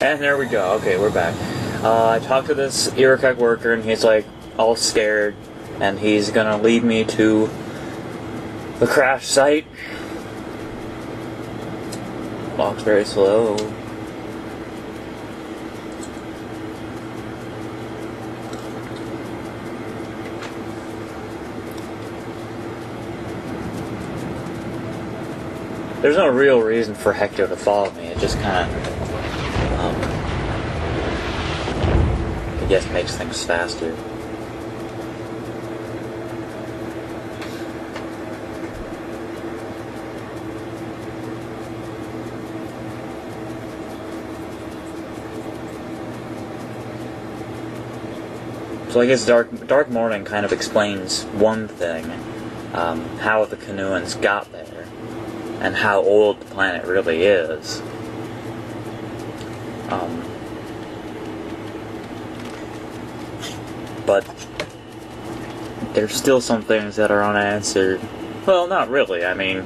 And there we go. Okay, we're back. I talked to this Iroquois worker, and he's like all scared, and he's gonna lead me to the crash site. Walks very slow. There's no real reason for Hector to follow me. It just kind of, I guess, makes things faster. So I guess Dark Morning kind of explains one thing, how the Canoans got there, and how old the planet really is. But there's still some things that are unanswered. Well, not really. I mean,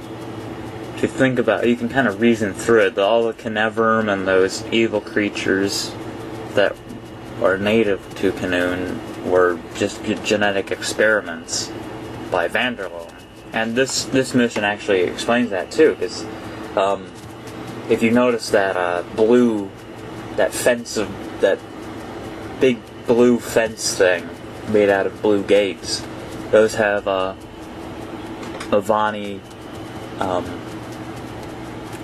if you think about it, you can kind of reason through it. All the Canaverum and those evil creatures that are native to Canoon were just genetic experiments by Vanderloon. And this mission actually explains that too, because if you notice that that big blue fence thing made out of blue gates, those have Avani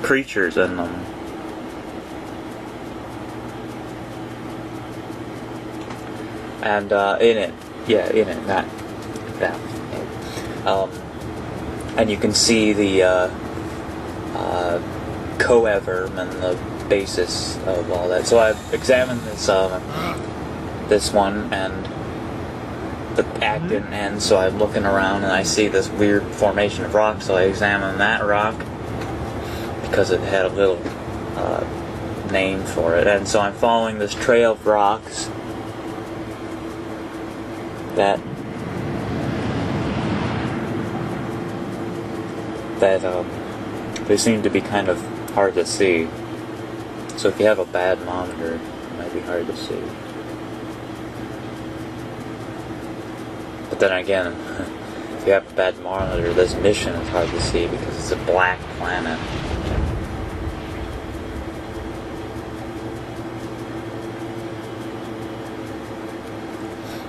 creatures in them. And and you can see the coeverm and the basis of all that. So I've examined this one, and the act didn't end, so I'm looking around and I see this weird formation of rock, so I examined that rock because it had a little name for it. And so I'm following this trail of rocks that they seem to be kind of hard to see. So if you have a bad monitor, it might be hard to see. But then again, if you have a bad monitor, this mission is hard to see because it's a black planet.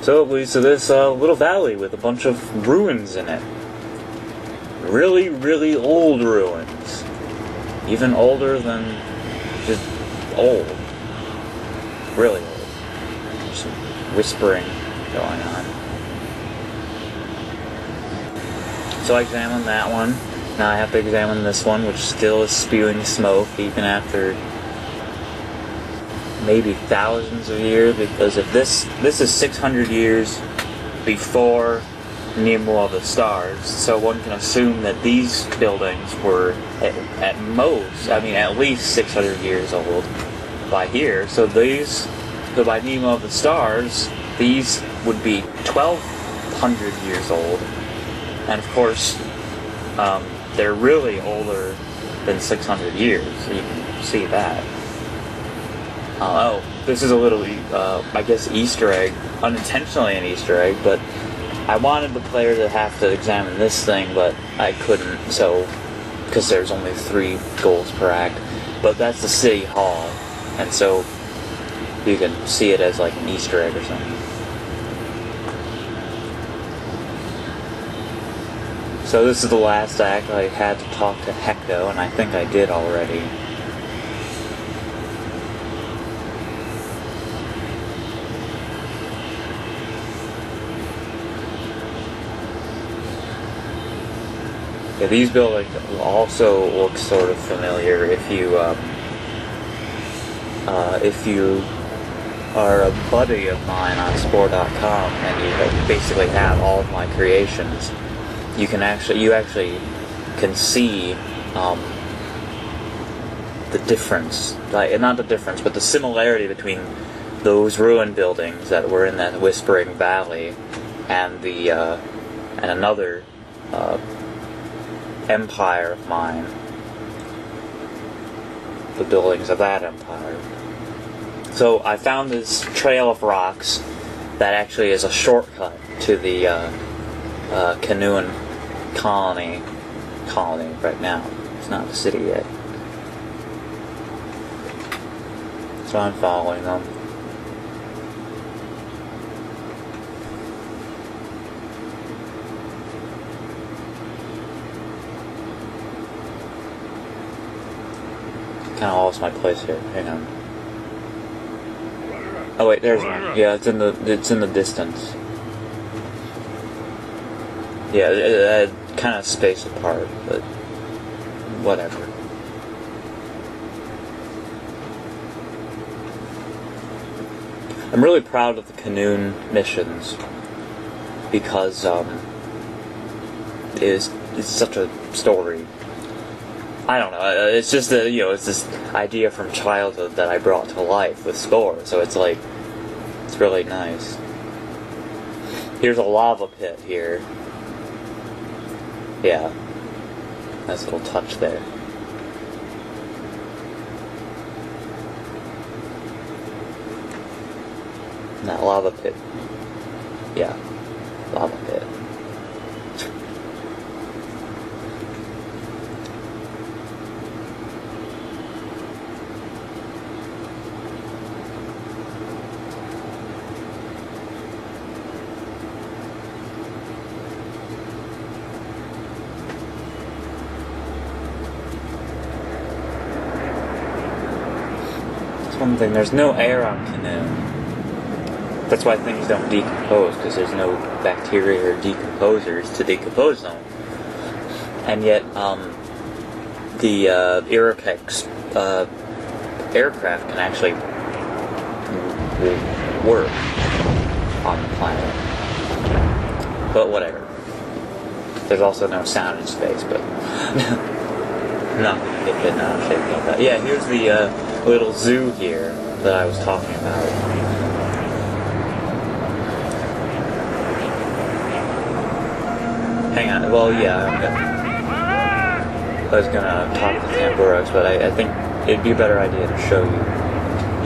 So it leads to this little valley with a bunch of ruins in it. Really, really old ruins. Even older than just old. Really old. There's some whispering going on. So I examined that one. Now I have to examine this one, which still is spewing smoke even after maybe thousands of years, because if this is 600 years before Nemo of the Stars, so one can assume that these buildings were at most, I mean at least 600 years old by here. So by Nemo of the Stars, these would be 1,200 years old, and of course they're really older than 600 years. So you can see that. Oh, this is a little, I guess, Easter egg, unintentionally an Easter egg, but I wanted the player to have to examine this thing, but I couldn't, so, because there's only 3 goals per act. But that's the City Hall, and so you can see it as like an Easter egg or something. So this is the last act. I had to talk to Hecto, and I think I did already. Yeah, these buildings also look sort of familiar if you are a buddy of mine on Spore.com and you basically have all of my creations. You actually can see the difference, not the difference, but the similarity between those ruined buildings that were in that Whispering Valley and and another empire of mine, the buildings of that empire. So I found this trail of rocks that actually is a shortcut to the Canoan colony right now. It's not the city yet. So I'm following them. Kind of lost my place here. Hang on. Oh wait, there's one. Yeah, it's in the distance. Yeah, kind of spaced apart, but whatever. I'm really proud of the Canoan missions because it's such a story. I don't know. It's just it's this idea from childhood that I brought to life with Spore. So it's like, it's really nice. Here's a lava pit here. Yeah, nice little touch there. And that lava pit. Yeah, lava pit. One thing, there's no air on Canoe. That's why things don't decompose, because there's no bacteria or decomposers to decompose them. And yet, the Irokex aircraft can actually work on the planet. But whatever. There's also no sound in space, but I'm not going to get bent out of shape about that. Yeah, here's the little zoo here that I was talking about. Hang on, well, yeah, I was gonna talk to Tamborax, but I think it'd be a better idea to show you.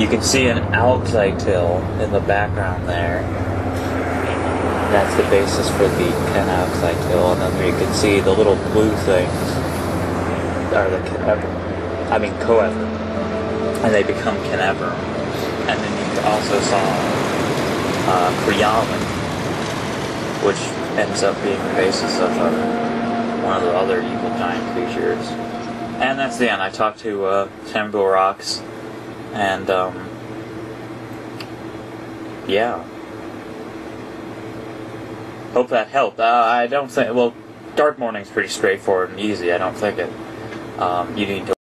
You can see an alxite-till in the background there. That's the basis for the alxite-till, and then you can see the little blue things are the coever. And they become Canaverum. And then you also saw Kriyaman, which ends up being the basis of one of the other evil giant creatures. And that's the end. I talked to Tamborax, and yeah. Hope that helped. I don't think, well, Dark Morning's pretty straightforward and easy. I don't think you need to